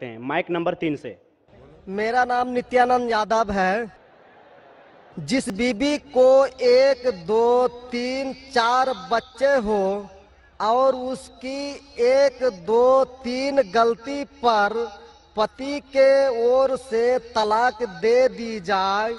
सकते हैं। Mic number 3 से। मेरा नाम नित्यानंद यादव है। जिस बीबी को 1, 2, 3, 4 बच्चे हो और उसकी 1, 2, 3 गलती पर पति के ओर से तलाक दे दी जाए,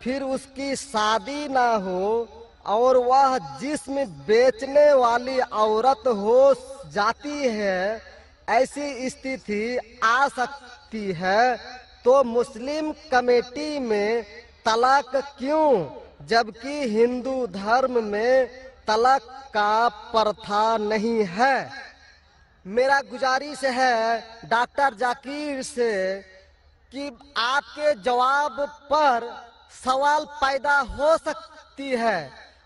फिर उसकी शादी ना हो और वह जिस्म बेचने वाली औरत हो जाती है, ऐसी स्थिति आ सकती है, तो मुस्लिम कमेटी में तलाक क्यों, जबकि हिंदू धर्म में तलाक का प्रथा नहीं है। मेरा गुजारिश है डॉक्टर जाकिर से कि आपके जवाब पर सवाल पैदा हो सकती है।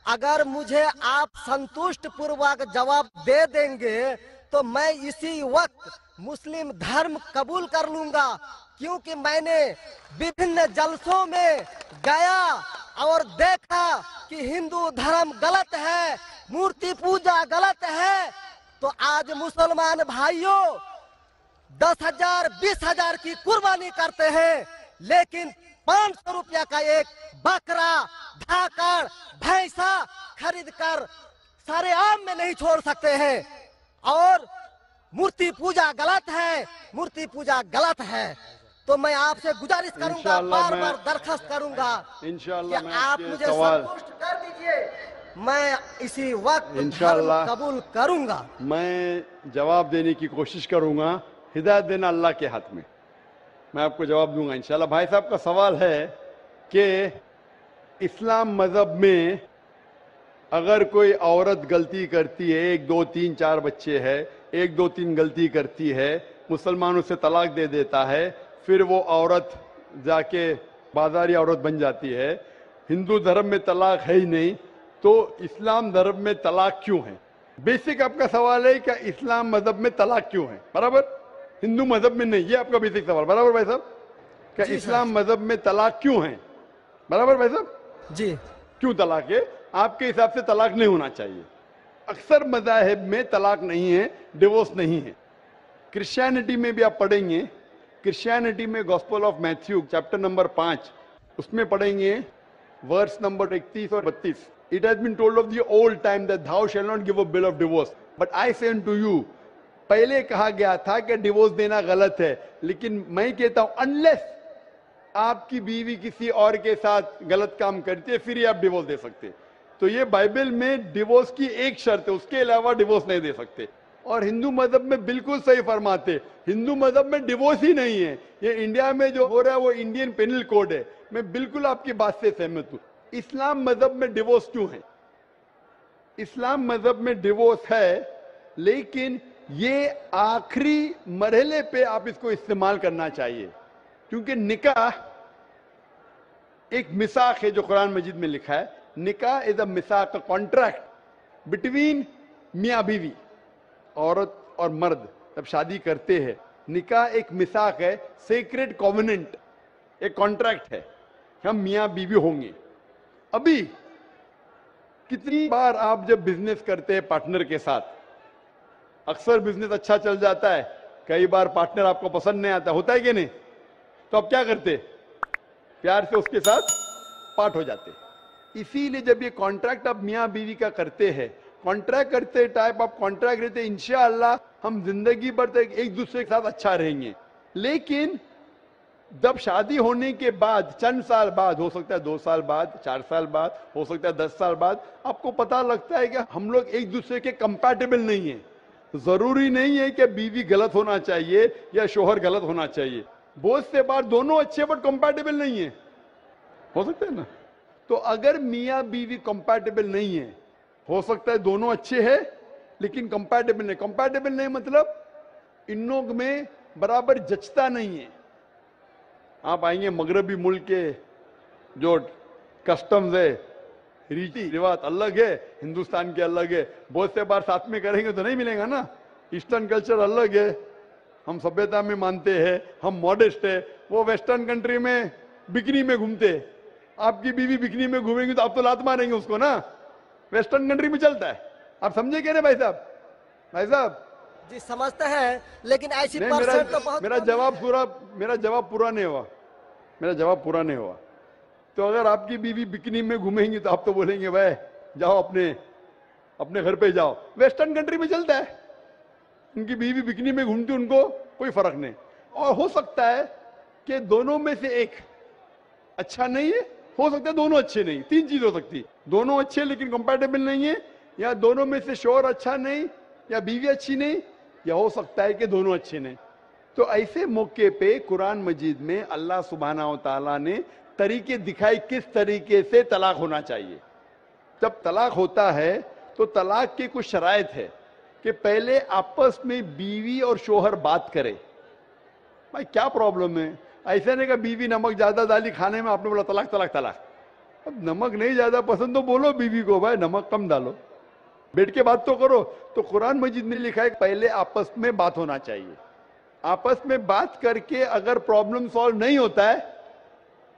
अगर मुझे आप संतुष्ट पूर्वक जवाब दे देंगे तो मैं इसी वक्त मुस्लिम धर्म कबूल कर लूंगा, क्योंकि मैंने विभिन्न जलसों में गया और देखा कि हिंदू धर्म गलत है, मूर्ति पूजा गलत है। तो आज मुसलमान भाइयों 10,000 20,000 की कुर्बानी करते हैं, लेकिन 500 रुपया का एक बकरा, धाकड़, भैंसा खरीद कर सारे आम में नहीं छोड़ सकते हैं। और मूर्ति पूजा गलत है, मूर्ति पूजा गलत है। तो मैं आपसे गुजारिश करूंगा, बार बार दरखास्त करूंगा कि आप मुझे संतुष्ट कर दीजिए। मैं इसी वक्त धर्म कबूल करूंगा। मैं जवाब देने की कोशिश करूंगा। हिदायत देना अल्लाह के हाथ में, मैं आपको जवाब दूंगा इंशाल्लाह। भाई साहब का सवाल है कि इस्लाम मजहब में अगर कोई औरत गलती करती है, 1, 2, 3, 4 बच्चे है, 1, 2, 3 गलती करती है, मुसलमान उसे तलाक दे देता है, फिर वो औरत जाके बाजारी औरत बन जाती है। हिंदू धर्म में तलाक है ही नहीं, तो इस्लाम धर्म में तलाक क्यों है? बेसिक आपका सवाल है कि इस्लाम मजहब में तलाक क्यों है, बराबर, हिंदू मजहब में नहीं। ये आपका बेसिक सवाल, बराबर भाई साहब? क्या इस्लाम मजहब में तलाक क्यों है, बराबर भाई साहब? जी। क्यों तलाक है? आपके हिसाब से तलाक नहीं होना चाहिए। अक्सर मज़ाहिब में तलाक नहीं है, डिवोर्स नहीं है। क्रिश्चियनिटी में भी आप पढ़ेंगे, क्रिश्चियनिटी में Gospel of Matthew chapter number 5 उसमें पढ़ेंगे वर्स नंबर 31 और 32। It has been told of the old time that thou shall not give a bill of divorce, but I say unto you। पहले कहा गया था कि डिवोर्स देना गलत है, लेकिन मैं कहता हूं अनलेस आपकी बीवी किसी और के साथ गलत काम करती है, फिर ही आप डिवोर्स दे सकते। तो ये बाइबल में डिवोर्स की एक शर्त है, उसके अलावा डिवोर्स नहीं दे सकते। और हिंदू मजहब में बिल्कुल सही फरमाते, हिंदू मजहब में डिवोर्स ही नहीं है। ये इंडिया में जो हो रहा है वो इंडियन पेनल कोड है। मैं बिल्कुल आपकी बात से सहमत हूं। इस्लाम मजहब में डिवोर्स क्यों है? इस्लाम मजहब में डिवोर्स है, लेकिन ये आखिरी मरहले पे आप इसको इस्तेमाल करना चाहिए, क्योंकि निकाह एक मिसाक है जो कुरान मजीद में लिखा है। निकाह इज अ मिसाक, कॉन्ट्रैक्ट बिटवीन मियाँ बीवी, औरत और मर्द जब शादी करते हैं। निकाह एक मिसाक है, सेक्रेट कॉवेनेंट, एक कॉन्ट्रैक्ट है, हम मियाँ बीवी होंगे। अभी कितनी बार आप जब बिजनेस करते हैं पार्टनर के साथ, अक्सर बिजनेस अच्छा चल जाता है, कई बार पार्टनर आपको पसंद नहीं आता, होता है कि नहीं? तो आप क्या करते? प्यार से उसके साथ पार्ट हो जाते। इसीलिए जब ये कॉन्ट्रैक्ट आप मियाँ बीवी का करते हैं, कॉन्ट्रैक्ट करते टाइप आप कॉन्ट्रैक्ट रहते, इंशाअल्लाह हम जिंदगी भर तक एक दूसरे के साथ अच्छा रहेंगे। लेकिन जब शादी होने के बाद चंद साल बाद, हो सकता है 2 साल बाद, 4 साल बाद, हो सकता है 10 साल बाद, आपको पता लगता है कि हम लोग एक दूसरे के कंपैटिबल नहीं है। जरूरी नहीं है कि बीवी गलत होना चाहिए या शोहर गलत होना चाहिए। बहुत से बार दोनों अच्छे बट कंपैटिबल नहीं है, हो सकता है ना? तो अगर मियाँ बीवी कंपैटिबल नहीं है, हो सकता है दोनों अच्छे हैं लेकिन कंपैटिबल नहीं। कंपैटिबल नहीं मतलब इन लोग में बराबर जचता नहीं है। आप आएंगे मगरबी मुल्क के जो कस्टम्स है, रीति रिवाज अलग है, हिंदुस्तान के अलग है। बहुत से बार साथ में करेंगे तो नहीं मिलेगा ना। ईस्टर्न कल्चर अलग है, हम सभ्यता में मानते हैं, हम मॉडेस्ट है। वो वेस्टर्न कंट्री में बिकनी में घूमते, आपकी बीवी बिकनी में घूमेंगी तो आप तो लात मारेंगे उसको ना। वेस्टर्न कंट्री में चलता है, आप समझे क्या ना भाई साहब? भाई साहब जी समझते हैं, लेकिन ऐसी नहीं, परसेंट तो बहुत मेरा कम जवाब है। पूरा मेरा जवाब पूरा नहीं हुआ। मेरा जवाब पूरा नहीं हुआ। तो अगर आपकी बीवी बिकनी में घूमेंगी तो आप तो बोलेंगे भाई जाओ अपने अपने घर पे जाओ। वेस्टर्न कंट्री में चलता है, उनकी बीवी बिकनी में घूमती, उनको कोई फर्क नहीं। और हो सकता है कि दोनों में से एक अच्छा नहीं है, हो सकता है दोनों अच्छे नहीं, तीन चीज हो सकती है, दोनों अच्छे लेकिन कंपैटिबल नहीं है, या दोनों में से शोहर अच्छा नहीं, या बीवी अच्छी नहीं, या हो सकता है कि दोनों अच्छे नहीं। तो ऐसे मौके पे कुरान मजीद में अल्लाह सुब्हाना व तआला ने तरीके दिखाए किस तरीके से तलाक होना चाहिए। जब तलाक होता है तो तलाक की कुछ शराइत है कि पहले आपस में बीवी और शोहर बात करे, भाई क्या प्रॉब्लम है। ऐसा नहीं कि बीवी नमक ज्यादा डाली खाने में, आपने बोला तलाक तलाक तलाक। अब नमक नहीं ज्यादा पसंद तो बोलो बीवी को भाई नमक कम डालो, बैठ के बात तो करो। तो कुरान मजीद ने लिखा है पहले आपस में बात होना चाहिए। आपस में बात करके अगर प्रॉब्लम सॉल्व नहीं होता है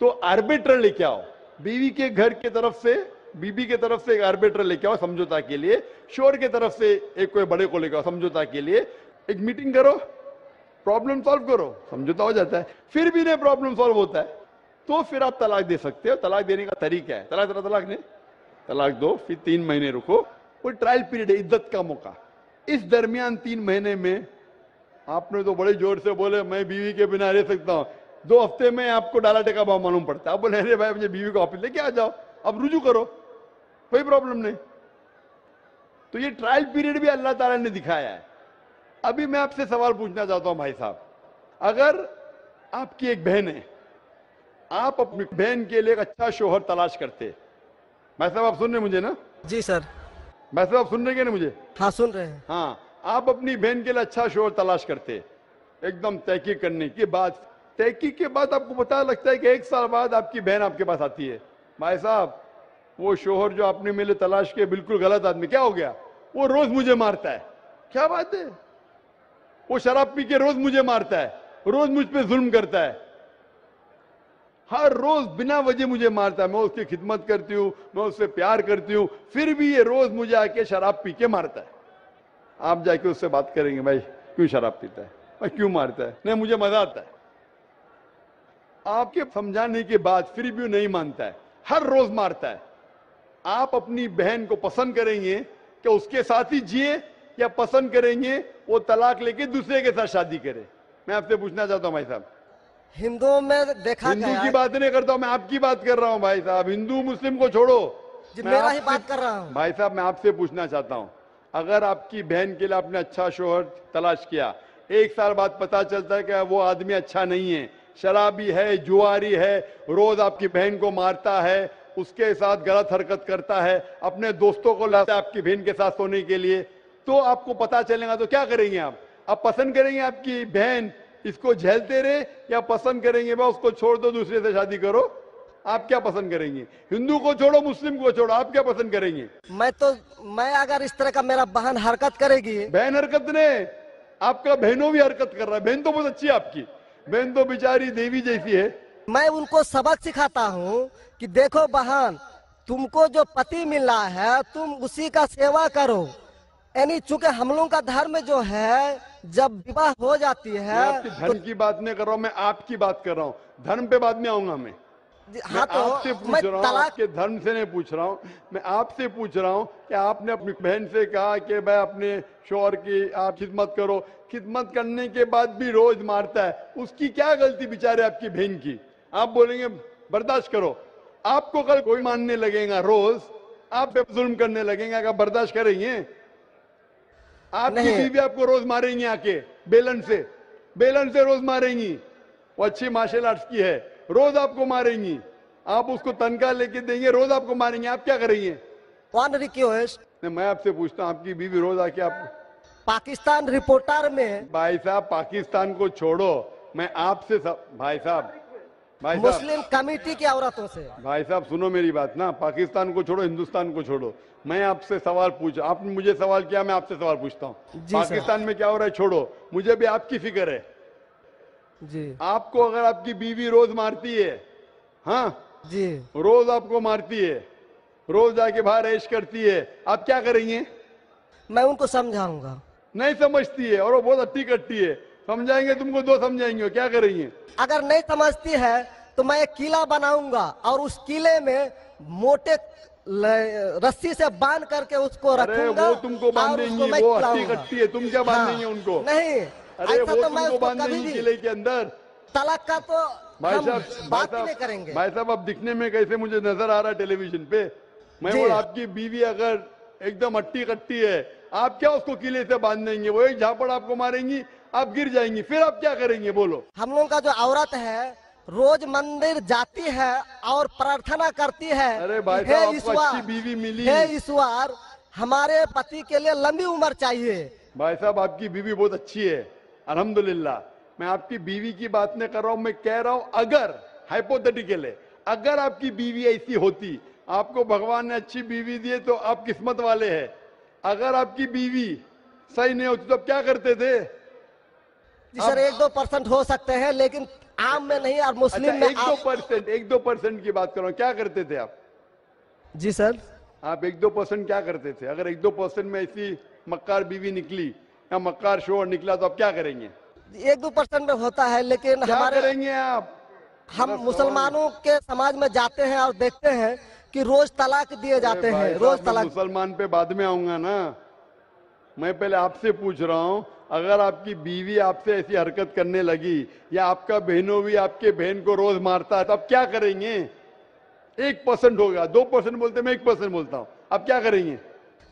तो आर्बिट्रर लेके आओ, बीवी के घर के तरफ से, बीबी के तरफ से एक आर्बिट्रर लेके आओ समझौता के लिए, शोहर के तरफ से एक कोई बड़े को लेके आओ समझौता के लिए। एक मीटिंग करो, प्रॉब्लम सॉल्व करो, समझौता हो जाता है। फिर भी नहीं प्रॉब्लम सॉल्व होता है तो फिर आप तलाक दे सकते हो। तलाक देने का तरीका है, तलाक तलाक नहीं, तलाक दो, फिर 3 महीने रुको, कोई ट्रायल पीरियड है, इज्जत का मौका। इस दरमियान 3 महीने में आपने तो बड़े जोर से बोले मैं बीवी के बिना रह सकता हूं, 2 हफ्ते में आपको डाला टेका भाव मालूम पड़ता है। आप बोले अरे भाई मुझे बीवी को वापस लेके आ जाओ, अब रुजू करो, कोई प्रॉब्लम नहीं। तो ये ट्रायल पीरियड भी अल्लाह ताला ने दिखाया है। अभी मैं आपसे सवाल पूछना चाहता हूं भाई साहब, अगर आपकी एक बहन है, आप अपनी बहन के लिए एक अच्छा शोहर तलाश करते, भाई साहब आप सुन रहे मुझे ना? जी सर। भाई साहब आप सुन रहे क्या ना मुझे? हाँ सुन रहे हैं। हाँ, आप अपनी बहन के लिए अच्छा शोहर तलाश करते, एकदम तहकीक करने के बाद, तहकीक के बाद आपको पता लगता है कि 1 साल बाद आपकी बहन आपके पास आती है, भाई साहब वो शोहर जो आपने मेरे तलाश किया बिल्कुल गलत आदमी, क्या हो गया? वो रोज मुझे मारता है। क्या बात है? वो शराब पी के रोज मुझे मारता है, रोज मुझ पे जुल्म करता है, हर रोज बिना वजह मुझे मारता है। मैं उसकी खिदमत करती हूँ, मैं उससे प्यार करती हूँ, फिर भी ये रोज मुझे आके शराब पी के मारता है। आप जाके उससे बात करेंगे भाई क्यों शराब पीता है, भाई क्यों मारता है? नहीं मुझे मजा आता है। आपके समझाने के बाद फिर भी नहीं मानता है, हर रोज मारता है। आप अपनी बहन को पसंद करेंगे कि उसके साथ ही जिए, या पसंद करेंगे वो तलाक लेके दूसरे के साथ शादी करे? मैं आपसे पूछना चाहता हूं भाई साहब। हिंदुओं में देखा हिंदू गया की है। बात नहीं करता हूं, मैं आपकी बात कर रहा हूं भाई साहब। हिंदू मुस्लिम को छोड़ो, जी मैं मेरा ही आपसे- बात कर रहा हूँ। भाई साहब मैं आपसे पूछना चाहता हूं, अगर आपकी बहन के लिए आपने अच्छा शोहर तलाश किया, 1 साल बाद पता चलता है कि वो आदमी अच्छा नहीं है, शराबी है, जुआरी है, रोज आपकी बहन को मारता है, उसके साथ गलत हरकत करता है, अपने दोस्तों को लाता है आपकी बहन के साथ सोने के लिए, तो आपको पता चलेगा तो क्या करेंगे आप पसंद करेंगे आपकी बहन इसको झेलते रहे, या पसंद करेंगे भाई उसको छोड़ दो दूसरे से शादी करो? आप क्या पसंद करेंगे? हिंदू को छोड़ो, मुस्लिम को छोड़ो, आप क्या पसंद करेंगे? मैं अगर इस तरह का मेरा बहन हरकत करेगी। बहन हरकत ने, आपका बहनों भी हरकत कर रहा है। बहन तो बहुत अच्छी है आपकी, बहन तो बेचारी देवी जैसी है। मैं उनको सबक सिखाता हूँ कि देखो बहन, तुमको जो पति मिल रहा है तुम उसी का सेवा करो। यानी चूंकि हम लोगों का धर्म जो है, जब विवाह हो जाती मैं है आपकी धर्म की बात नहीं कर रहा हूं, मैं आपकी बात कर रहा हूं। धर्म पे बाद में आऊंगा मैं। हाँ मैं आपसे तो पूछ मैं रहा हूँ, तलाक आपके धर्म से नहीं पूछ रहा हूँ, मैं आपसे पूछ रहा हूँ कि आपने अपनी बहन से कहा कि भाई अपने शोहर की आप खिदमत करो, खिदमत करने के बाद भी रोज मारता है, उसकी क्या गलती बेचारे आपकी बहन की? आप बोलेंगे बर्दाश्त करो, आपको कल कोई मानने लगेगा, रोज आप पे जुल्म करने लगेंगे, क्या बर्दाश्त करेंगे? आपकी नहीं। बीवी आपको रोज मारेंगी आके बेलन से रोज मारेंगी। वो अच्छी मार्शल आर्ट्स की है, रोज आपको मारेंगी, आप उसको तनख्वाह लेके देंगे, रोज आपको मारेंगे, आप क्या करेंगे? वन रिक्वेस्ट, मैं आपसे पूछता हूँ, आपकी बीवी रोज आके आप, पाकिस्तान रिपोर्टर में भाई साहब पाकिस्तान को छोड़ो, मैं आपसे भाई साहब मुस्लिम कमेटी की औरतों से। भाई साहब सुनो मेरी बात ना, पाकिस्तान को छोड़ो, हिंदुस्तान को छोड़ो, मैं आपसे सवाल पूछ, आपने मुझे सवाल किया, मैं आपसे सवाल पूछता हूँ। जी सर। पाकिस्तान में क्या हो रहा है छोड़ो, मुझे भी आपकी फिक्र है। जी आपको अगर आपकी बीवी रोज मारती है, हाँ जी, रोज आपको मारती है, रोज जाके बाहर ऐश करती है, आप क्या करेंगे? मैं उनको समझाऊंगा। नहीं समझती है और वो बहुत अट्टी कट्टी है। समझाएंगे तुमको, दो समझाएंगे, क्या करेंगे? अगर नहीं समझती है तो मैं एक किला बनाऊंगा और उस किले में मोटे रस्सी से बांध करके उसको अरे रखूंगा वो तुमको और बांधेंगी, उसको मैं वो अट्टी खिलाऊंगा। कट्टी है, तुम क्या बांधेंगे उनको? नहीं, अरे ऐसा वो तो मैं तुमको उसको कभी बांधेंगी भी किले के अंदर। तलाक का तो भाई हम साहब, बात ही नहीं करेंगे। भाई साहब, अब दिखने में कैसे मुझे नजर आ रहा है टेलीविजन पे? मैं जी। बोला आपकी बीवी अगर एकदम अट्टी कट्टी है, आप क्या उसको किले से बांध देंगे? वो एक झापड़ आपको मारेंगी, आप गिर जाएंगी, फिर आप क्या करेंगे बोलो? हम लोग का जो औरत है रोज मंदिर जाती है और प्रार्थना करती है। अरे भाई कि, साहब, हे आपको ईश्वर, अच्छी बीवी मिली। हे ईश्वर, हमारे पति के लिए लंबी उम्र चाहिए। भाई साहब, आपकी बीवी बहुत अच्छी है, अल्हम्दुलिल्लाह। मैं आपकी बीवी की बात नहीं कर रहा हूं, मैं कह रहा हूं अगर हाइपोथेटिकल है, अगर आपकी बीवी ऐसी होती, आपको भगवान ने अच्छी बीवी दी है तो आप किस्मत वाले हैं। अगर आपकी बीवी सही नहीं होती तो आप क्या करते थे? जी सर, 1-2% हो सकते हैं लेकिन आम में नहीं। और मुस्लिम अच्छा, में 1-2% की बात कर रहा हूं, क्या करते थे आप? जी सर, आप 1-2% क्या करते थे? अगर 1-2% में ऐसी मक्कार बीवी निकली या मक्कार शोहर निकला तो आप क्या करेंगे? 1-2% में होता है लेकिन क्या हमारे करेंगे आप? हम मुसलमानों के समाज में जाते हैं और देखते हैं कि रोज तलाक दिए जाते भाई हैं, साहब, रोज मैं तलाक। मुसलमान पे बाद में आऊंगा ना। मैं पहले आपसे पूछ रहा हूं, अगर आपकी बीवी आपसे ऐसी हरकत करने लगी या आपका बहनों भी आपके बहन को रोज मारता है तो आप क्या करेंगे? 1% होगा, 2% बोलते, मैं 1% बोलता हूं, आप क्या करेंगे?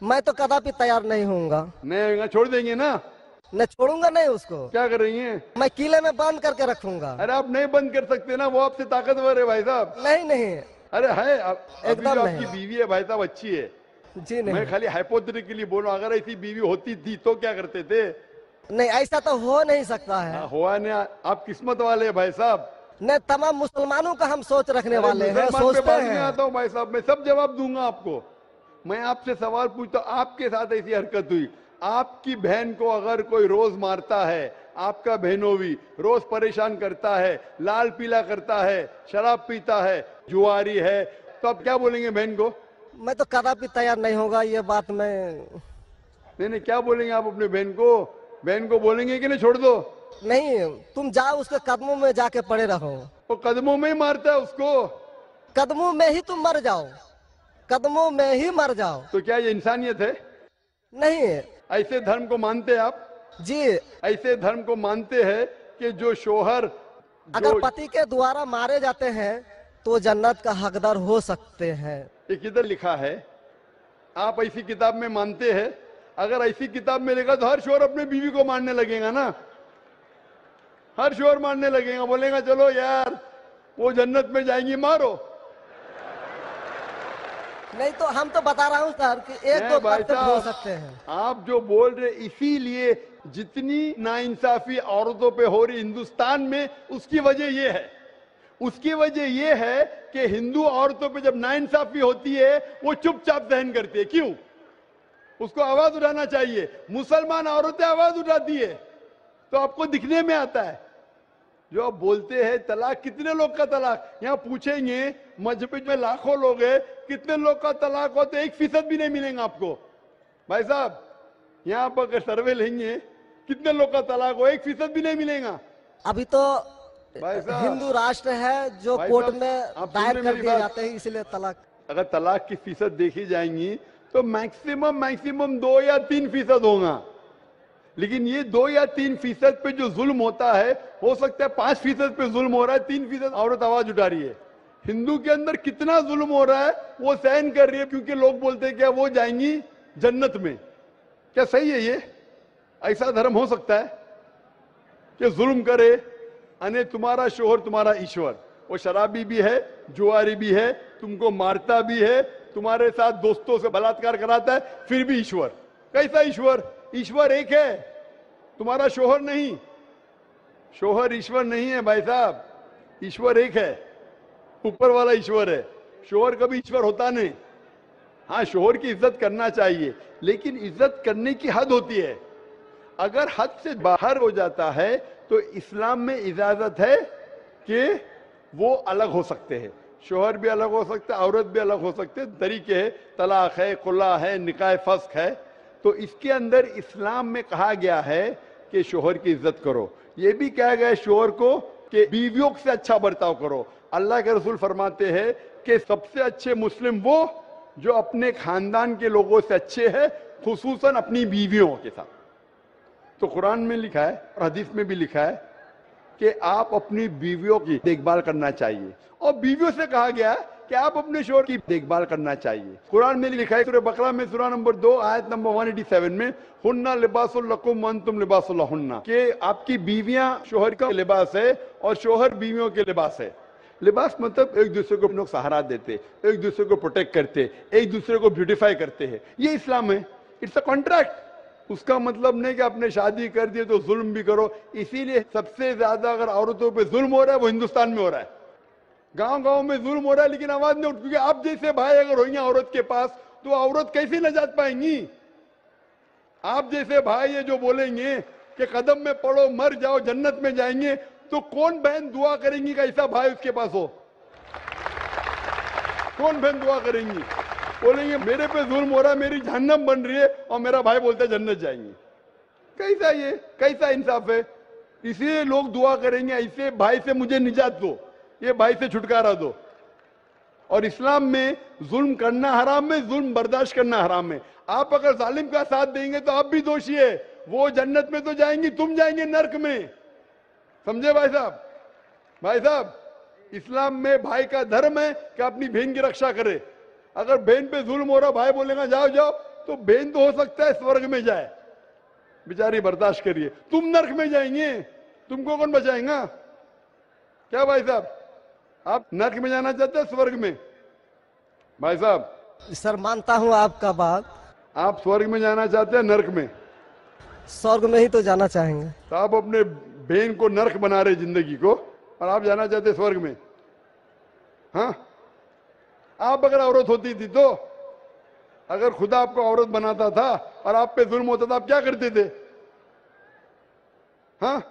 मैं तो कदापि तैयार नहीं होऊंगा। नहीं होगा, छोड़ देंगे ना? मैं छोड़ूंगा नहीं उसको, क्या करेंगे? मैं किले में बंद करके रखूंगा। अरे आप नहीं बंद कर सकते ना, वो आपसे ताकतवर है भाई साहब। नहीं नहीं, अरे है, अभी एकदम जो नहीं। आपकी बीवी है भाई साहब अच्छी है। जी नहीं, मैं खाली हाइपोथेटिकली बोल रहा हूं, अगर ऐसी बीवी होती थी तो क्या करते थे? नहीं ऐसा तो हो नहीं सकता है। हुआ नहीं, आप किस्मत वाले हैं भाई साहब। नहीं, तमाम मुसलमानों का हम सोच रखने अरे वाले हैं, मुसलमान पे सोचते बाद में हैं। आता हूं भाई साहब, मैं सब जवाब दूंगा आपको। मैं आपसे सवाल पूछता हूं, आपके साथ ऐसी हरकत हुई, आपकी बहन को अगर कोई रोज मारता है, आपका बहनों भी रोज परेशान करता है, लाल पीला करता है, शराब पीता है, जुआरी है, तो आप क्या बोलेंगे बहन को? मैं तो कदापि तैयार नहीं होगा, ये बात मैं नहीं, क्या बोलेंगे आप अपने बहन को? बहन को बोलेंगे कि नहीं छोड़ दो? नहीं। तुम जाओ उसके कदमों में जाके पड़े रहो, वो कदमों में ही मारता है उसको। कदमों में ही तुम मर जाओ, कदमों में ही मर जाओ। तो क्या ये इंसानियत है? नहीं ऐसे धर्म को मानते हैं आप? जी, ऐसे धर्म को मानते हैं कि जो शोहर अगर पति के द्वारा मारे जाते हैं तो जन्नत का हकदार हो सकते हैं। ये किधर लिखा है? आप ऐसी किताब में मानते हैं? अगर ऐसी किताब में लिखा तो हर शोहर अपने बीवी को मारने लगेगा ना, हर शोहर मारने लगेगा, बोलेगा चलो यार वो जन्नत में जाएंगी, मारो। नहीं तो हम तो बता रहा हूँ सर कि 1-2% हो सकते हैं। आप जो बोल रहे, इसीलिए जितनी नाइंसाफी औरतों पे हो रही हिंदुस्तान में, उसकी वजह ये है, उसकी वजह ये है कि हिंदू औरतों पे जब नाइंसाफी होती है वो चुपचाप सहन करती है। क्यों? उसको आवाज उठाना चाहिए। मुसलमान औरतें आवाज उठाती है तो आपको दिखने में आता है। जो आप बोलते हैं तलाक, कितने लोग का तलाक, यहाँ पूछेंगे मजहब में लाखों लोग हैं, कितने लोग का तलाक हो तो 1% भी नहीं मिलेगा आपको। भाई साहब, यहाँ पर सर्वे लेंगे, कितने लोग का तलाक हो, 1% भी नहीं मिलेगा। अभी तो भाई साहब, हिंदू राष्ट्र है जो भाई कोर्ट साहब, में आप सुन दायर रहे कर मेरी दिए बात? जाते हैं, इसलिए तलाक। अगर तलाक की फीसद देखी जाएंगी तो मैक्सिमम 2 या 3% होगा। लेकिन ये 2 या 3% पे जो जुल्म होता है, हो सकता है 5% पे जुल्म हो रहा है, 3% औरत आवाज उठा रही है। हिंदू के अंदर कितना जुल्म हो रहा है वो सहन कर रही है, क्योंकि लोग बोलते हैं क्या वो जाएंगी जन्नत में। क्या सही है ये? ऐसा धर्म हो सकता है कि जुल्म करे? अने तुम्हारा शोहर तुम्हारा ईश्वर, वो शराबी भी है, जुआरी भी है, तुमको मारता भी है, तुम्हारे साथ दोस्तों से बलात्कार कराता है, फिर भी ईश्वर। कैसा ईश्वर? ईश्वर एक है, तुम्हारा शोहर नहीं। शोहर ईश्वर नहीं है भाई साहब, ईश्वर एक है, ऊपर वाला ईश्वर है। शोहर कभी ईश्वर होता नहीं। हाँ, शोहर की इज्जत करना चाहिए, लेकिन इज्जत करने की हद होती है। अगर हद से बाहर हो जाता है तो इस्लाम में इजाजत है कि वो अलग हो सकते हैं। शोहर भी अलग हो सकता है, औरत भी अलग हो सकते हैं, तरीके है, तलाक है, खुला है, निकाह फस्क है। तो इसके अंदर इस्लाम में कहा गया है कि शोहर की इज्जत करो। ये भी कहा गया है शोहर को कि बीवियों से अच्छा बर्ताव करो। अल्लाह के रसूल फरमाते हैं कि सबसे अच्छे मुस्लिम वो जो अपने खानदान के लोगों से अच्छे हैं, खुसूसन अपनी बीवियों के साथ। तो कुरान में लिखा है और हदीस में भी लिखा है कि आप अपनी बीवियों की देखभाल करना चाहिए, और बीवियों से कहा गया है कि आप अपने शोहर की देखभाल करना चाहिए। कुरान में लिखा है सूरह बकरा में सूरह नंबर 2 आयत नंबर 187 में, हुन्ना लिबासुल लकुम व अंतुम लिबासुल लहुन्ना, कि आपकी बीवियां शोहर का लिबास है और शोहर बीवियों के लिबास है। लिबास मतलब एक दूसरे को लोग सहारा देते, एक दूसरे को प्रोटेक्ट करते, एक दूसरे को ब्यूटिफाई करते हैं, ये इस्लाम है। It's a contract. उसका मतलब नहीं कि आपने शादी कर दी तो जुल्म भी करो। इसीलिए सबसे ज्यादा अगर औरतों पे जुल्म हो रहा है वो हिंदुस्तान में हो रहा है। गांव गांव में जुल्म हो रहा है लेकिन आवाज नहीं उठ, क्योंकि आप जैसे भाई अगर होंगे औरत के पास तो औरत कैसे नजात पाएंगी। आप जैसे भाई ये जो बोलेंगे कि कदम में पड़ो मर जाओ जन्नत में जाएंगे, तो कौन बहन दुआ करेंगी कि ऐसा भाई उसके पास हो? कौन बहन दुआ करेंगी? बोलेंगे मेरे पे जुल्म हो रहा है, मेरी जहन्नम बन रही है, और मेरा भाई बोलता है जन्नत जाएंगे। कैसा ये, कैसा इंसाफ है? इसलिए लोग दुआ करेंगे ऐसे भाई से मुझे निजात दो, ये भाई से छुटकारा दो। और इस्लाम में जुल्म करना हराम है, जुल्म बर्दाश्त करना हराम है। आप अगर जालिम का साथ देंगे तो आप भी दोषी है। वो जन्नत में तो जाएंगी, तुम जाएंगे नर्क में। समझे भाई साहब? भाई साहब, इस्लाम में भाई का धर्म है कि अपनी बहन की रक्षा करे। अगर बहन पे जुल्म हो रहा, भाई बोलेगा जाओ जाओ, तो बहन तो हो सकता है स्वर्ग में जाए, बेचारी बर्दाश्त करिए। तुम नर्क में जाएंगे, तुमको कौन बचाएगा? क्या भाई साहब, आप नर्क में जाना चाहते हैं स्वर्ग में? भाई साहब, सर मानता हूँ आपका बात। आप स्वर्ग में जाना चाहते हैं नर्क में? स्वर्ग में ही तो जाना चाहेंगे। तो आप अपने बहन को नर्क बना रहे जिंदगी को, और आप जाना चाहते हैं स्वर्ग में? हाँ, आप अगर औरत होती थी तो, अगर खुदा आपको औरत बनाता था और आप पे जुल्म होता था, आप क्या करते थे? हाँ,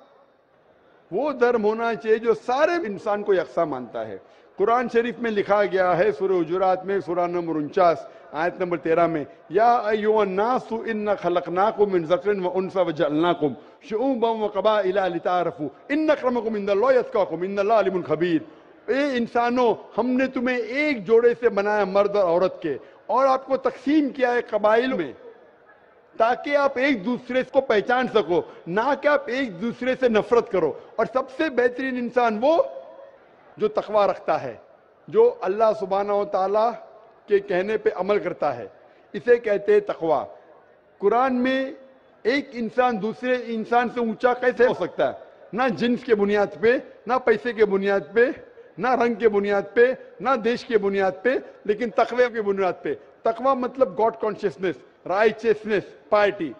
वो धर्म होना चाहिए जो सारे इंसान को यकसा मानता है। कुरान शरीफ में लिखा गया है सूरह हुजुरात में सूरह नंबर 49 आयत नंबर 13 में, या अय्युहन्नासु इन्ना खलकनाकुम मिन ज़करिन व उन्सा व जअलनाकुम शुऊबन व क़बाइला लिताअरफू इन्न अक्रमकुम इंदल्लाहि अत्क़ाकुम इन्नल्लाह अलीमुन खबीर। ए इंसानों, हमने तुम्हें एक जोड़े से बनाया, मर्द और औरत के, और आपको तकसीम किया है कबाइल में, ताकि आप एक दूसरे को पहचान सको, ना कि आप एक दूसरे से नफरत करो। और सबसे बेहतरीन इंसान वो जो तकवा रखता है, जो अल्लाह सुब्हानहू व तआला के कहने पे अमल करता है, इसे कहते हैं तकवा। कुरान में एक इंसान दूसरे इंसान से ऊंचा कैसे हो सकता है? ना जिन्स के बुनियाद पे, ना पैसे के बुनियाद पे, ना रंग के बुनियाद पे, ना देश के बुनियाद पे, लेकिन तकवे के बुनियाद पे। तकवा मतलब गॉड कॉन्शियसनेस, राइचियसनेस, पार्टी।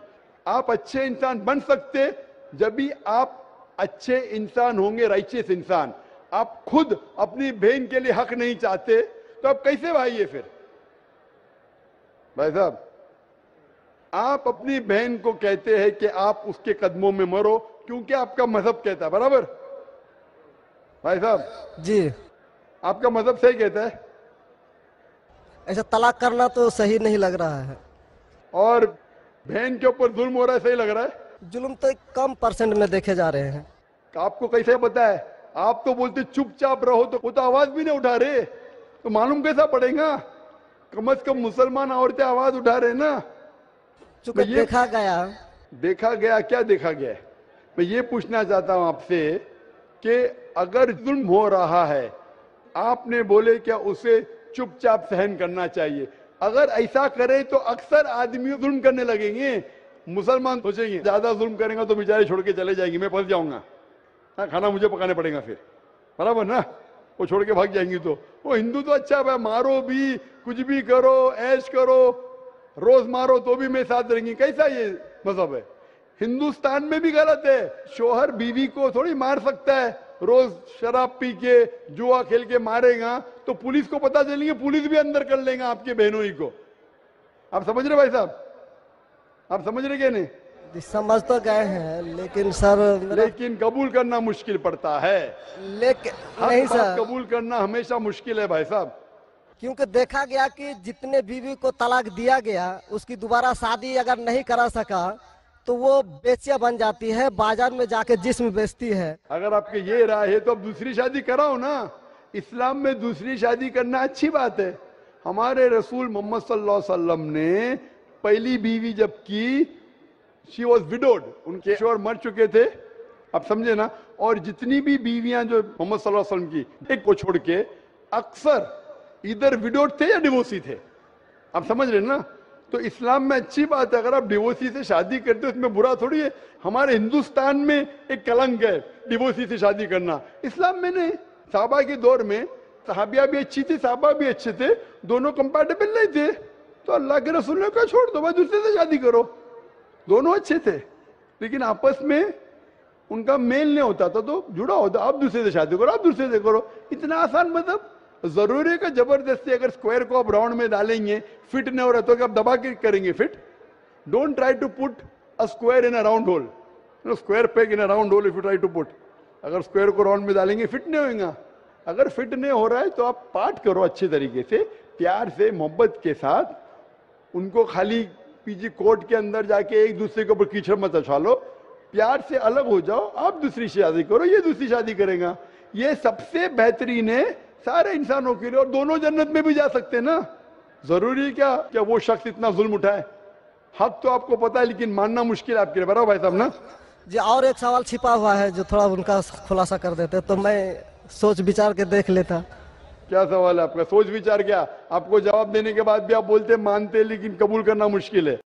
आप अच्छे इंसान बन सकते जब भी आप अच्छे इंसान होंगे, राइचियस इंसान। आप खुद अपनी बहन के लिए हक नहीं चाहते तो आप कैसे भाई है फिर? भाई साहब, आप अपनी बहन को कहते हैं कि आप उसके कदमों में मरो क्योंकि आपका मजहब कहता है, बराबर? भाई साहब जी, आपका मजहब सही कहता है। ऐसा तलाक करना तो सही नहीं लग रहा है। और बहन के ऊपर जुल्म हो रहा है, सही लग रहा है? जुल्म तो कम परसेंट में देखे जा रहे हैं। आपको कैसे पता है? आप तो बोलते चुपचाप रहो, तो वो तो आवाज भी नहीं उठा रहे, तो मालूम कैसा पड़ेगा? कम से कम मुसलमान औरतें आवाज उठा रहे ना। चूंकि देखा गया, क्या देखा गया है? मैं ये पूछना चाहता हूं आपसे कि अगर जुल्म हो रहा है, आपने बोले क्या उसे चुपचाप सहन करना चाहिए? अगर ऐसा करे तो अक्सर आदमी जुल्म करने लगेंगे। मुसलमान सोचेंगे ज्यादा जुल्म करेंगे तो बेचारे छोड़ के चले जाएंगे, मैं फंस जाऊंगा, हाँ, खाना मुझे पकाने पड़ेगा फिर, बराबर ना? वो छोड़ के भाग जाएंगी। तो वो हिंदू तो अच्छा है, मारो भी, कुछ भी करो, ऐश करो, रोज मारो तो भी मैं साथ रहेंगी। कैसा ये मजहब है? हिंदुस्तान में भी गलत है। शोहर बीवी को थोड़ी मार सकता है। रोज शराब पी के, जुआ खेल के मारेगा तो पुलिस को पता चलेंगे, पुलिस भी अंदर कर लेगा आपके बहनों ही को। आप समझ रहे भाई साहब? आप समझ रहे क्या? नहीं समझ तो गए हैं, लेकिन सर लेकिन कबूल करना मुश्किल पड़ता है। लेकिन नहीं सर, कबूल करना हमेशा मुश्किल है भाई साहब। क्योंकि देखा गया कि जितने बीवी को तलाक दिया गया उसकी दोबारा शादी अगर नहीं करा सका तो वो बेचिया बन जाती है, बाजार में जाके जिस्म बेचती है। अगर आपके ये राय है तो अब दूसरी शादी कराओ ना। इस्लाम में दूसरी शादी करना अच्छी बात है। हमारे रसूल मोहम्मद सल्लल्लाहु अलैहि वसल्लम ने पहली बीवी जब की, शी वॉज विडोड, उनके शोहर मर चुके थे, आप समझे ना। और जितनी भी बीवियां जो मोहम्मद सल्लल्लाहु अलैहि वसल्लम की, एक को छोड़ के अक्सर इधर विडोड थे या डिवोर्सी थे, आप समझ रहे ना। तो इस्लाम में अच्छी बात है, अगर आप डिवोर्सी से शादी करते हो उसमें बुरा थोड़ी है। हमारे हिंदुस्तान में एक कलंक है डिवोर्सी से शादी करना, इस्लाम में नहीं। साहबा के दौर में सहाबिया भी अच्छी थी, साहबा भी अच्छे थे, दोनों कंपैटिबल नहीं थे, तो अल्लाह के रसूल ने कहा छोड़ दो भाई, दूसरे से शादी करो। दोनों अच्छे थे लेकिन आपस में उनका मेल नहीं होता था, तो जुड़ा होता, आप दूसरे से शादी करो, आप दूसरे से करो। इतना आसान मतलब जरूरी है कि जबरदस्ती अगर स्क्वायर को आप राउंड में डालेंगे, फिट नहीं हो रहा तो आप दबा के करेंगे fit. Don't try to put a square in a round hole, square peg in a round hole if you try to put. अगर स्क्वायर को राउंड में डालेंगे फिट नहीं होगा। अगर फिट नहीं हो रहा है तो आप पार्ट करो अच्छे तरीके से, प्यार से, मोहब्बत के साथ। उनको खाली पीजी कोर्ट के अंदर जाके एक दूसरे के ऊपर कीचड़ मत उछालो लो, प्यार से अलग हो जाओ, आप दूसरी शादी करो, ये दूसरी शादी करेगा। ये सबसे बेहतरीन है सारे इंसानों के लिए, और दोनों जन्नत में भी जा सकते हैं ना। जरूरी है क्या वो शख्स इतना जुल्म उठाए? हक तो आपको पता है लेकिन मानना मुश्किल है आपके लिए, बराबर भाई साहब ना जी। और एक सवाल छिपा हुआ है जो थोड़ा उनका खुलासा कर देते तो मैं सोच विचार के देख लेता। क्या सवाल है आपका? सोच विचार क्या? आपको जवाब देने के बाद भी आप बोलते मानते लेकिन कबूल करना मुश्किल है।